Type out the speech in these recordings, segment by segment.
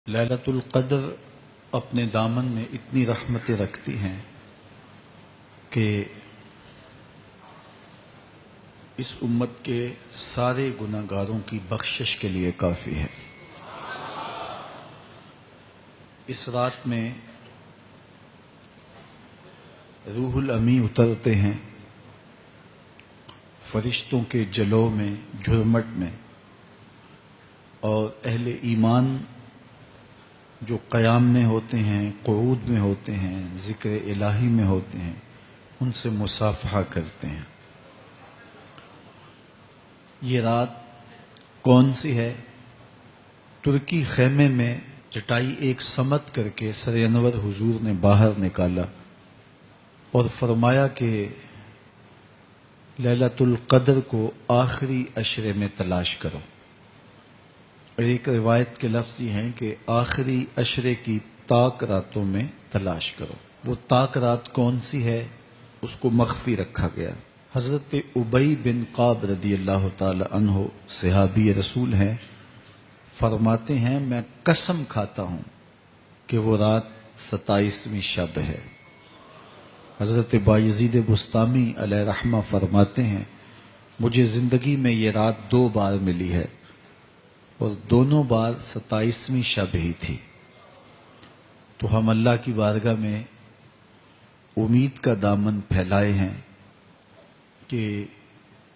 لیلۃ القدر اپنے دامن میں اتنی رحمتیں رکھتی ہیں کہ اس امت کے سارے گناہ گاروں کی بخشش کے لیے کافی ہے۔ اس رات میں روح الامی اترتے ہیں فرشتوں کے جلو میں، جھرمٹ میں، اور اہل ایمان جو قیام میں ہوتے ہیں، قعود میں ہوتے ہیں، ذکر الہی میں ہوتے ہیں، ان سے مصافحہ کرتے ہیں۔ یہ رات کون سی ہے؟ ترکی خیمے میں چٹائی ایک سمت کر کے سر انور حضور نے باہر نکالا اور فرمایا کہ لیلۃ القدر کو آخری عشرے میں تلاش کرو۔ اور ایک روایت کے لفظ یہ ہیں کہ آخری عشرے کی تاک راتوں میں تلاش کرو۔ وہ تاک رات کون سی ہے؟ اس کو مخفی رکھا گیا۔ حضرت ابی بن قعب رضی اللہ تعالی عنہ صحابی رسول ہیں، فرماتے ہیں میں قسم کھاتا ہوں کہ وہ رات 27ویں شب ہے۔ حضرت بایزید بسطامی علیہ رحمہ فرماتے ہیں مجھے زندگی میں یہ رات 2 بار ملی ہے اور دونوں بار 27ویں شب ہی تھی۔ تو ہم اللہ کی بارگاہ میں امید کا دامن پھیلائے ہیں کہ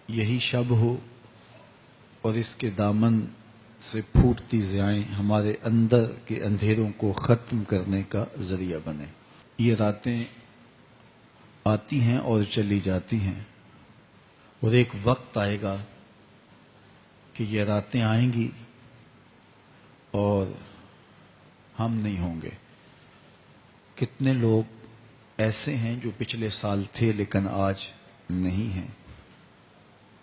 یہی شب ہو اور اس کے دامن سے پھوٹتی ضیائیں ہمارے اندر کے اندھیروں کو ختم کرنے کا ذریعہ بنے۔ یہ راتیں آتی ہیں اور چلی جاتی ہیں، اور ایک وقت آئے گا کہ یہ راتیں آئیں گی اور ہم نہیں ہوں گے۔ کتنے لوگ ایسے ہیں جو پچھلے سال تھے لیکن آج نہیں ہیں،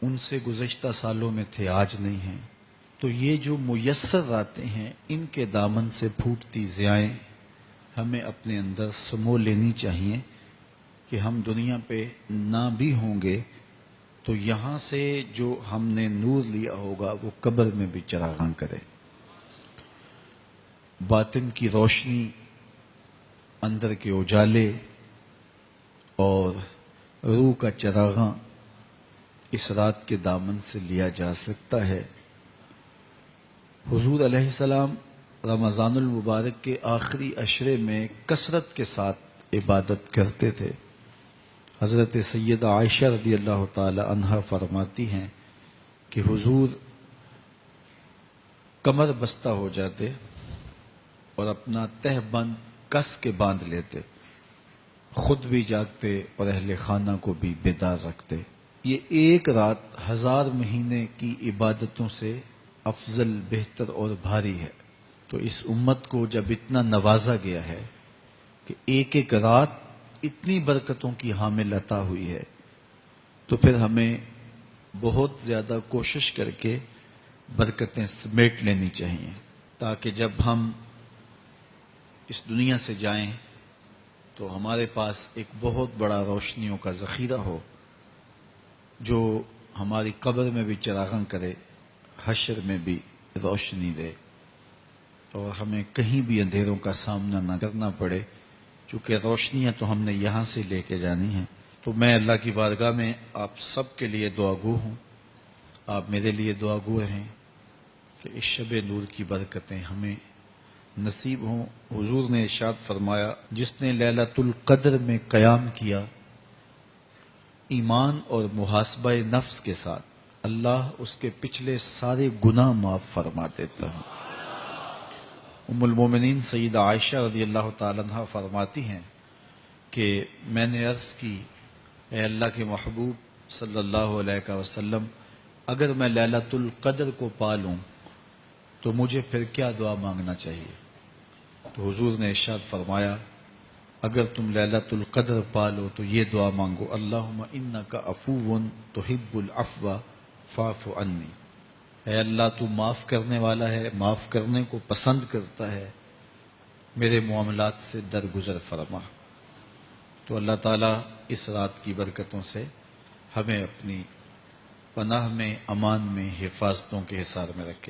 ان سے گزشتہ سالوں میں تھے آج نہیں ہیں۔ تو یہ جو میسر راتیں ہیں ان کے دامن سے پھوٹتی ضیائیں ہمیں اپنے اندر سمو لینی چاہیے کہ ہم دنیا پہ نہ بھی ہوں گے تو یہاں سے جو ہم نے نور لیا ہوگا وہ قبر میں بھی چراغاں کرے۔ باطن کی روشنی، اندر کے اجالے اور روح کا چراغاں اس رات کے دامن سے لیا جا سکتا ہے۔ حضور علیہ السلام رمضان المبارک کے آخری عشرے میں کثرت کے ساتھ عبادت کرتے تھے۔ حضرت سیدہ عائشہ رضی اللہ تعالی عنہا فرماتی ہیں کہ حضور کمر بستہ ہو جاتے اور اپنا تہ بند کس کے باندھ لیتے، خود بھی جاگتے اور اہل خانہ کو بھی بیدار رکھتے۔ یہ ایک رات 1000 مہینے کی عبادتوں سے افضل، بہتر اور بھاری ہے۔ تو اس امت کو جب اتنا نوازا گیا ہے کہ ایک ایک رات اتنی برکتوں کی حامل عطا ہوئی ہے، تو پھر ہمیں بہت زیادہ کوشش کر کے برکتیں سمیٹ لینی چاہیے تاکہ جب ہم اس دنیا سے جائیں تو ہمارے پاس ایک بہت بڑا روشنیوں کا ذخیرہ ہو جو ہماری قبر میں بھی چراغاں کرے، حشر میں بھی روشنی دے، اور ہمیں کہیں بھی اندھیروں کا سامنا نہ کرنا پڑے، چونکہ روشنیاں تو ہم نے یہاں سے لے کے جانی ہیں۔ تو میں اللہ کی بارگاہ میں آپ سب کے لیے دعا گو ہوں، آپ میرے لیے دعا گو رہیں کہ اس شب نور کی برکتیں ہمیں نصیب ہوں۔ حضور نے ارشاد فرمایا جس نے لیلۃ القدر میں قیام کیا ایمان اور محاسبہ نفس کے ساتھ، اللہ اس کے پچھلے سارے گناہ معاف فرما دیتا ہے۔ ام المومنین سیدہ عائشہ رضی اللہ تعالی عنہ فرماتی ہیں کہ میں نے عرض کی اے اللہ کے محبوب صلی اللہ علیہ وسلم، اگر میں لیلۃ القدر کو پا لوں تو مجھے پھر کیا دعا مانگنا چاہیے؟ تو حضور نے ارشاد فرمایا اگر تم لیلۃ القدر پا لو تو یہ دعا مانگو اللہم انک عفو تحب العفو فاعف عنی، اے اللہ تو معاف کرنے والا ہے، معاف کرنے کو پسند کرتا ہے، میرے معاملات سے درگزر فرما۔ تو اللہ تعالیٰ اس رات کی برکتوں سے ہمیں اپنی پناہ میں، امان میں، حفاظتوں کے حصار میں رکھے۔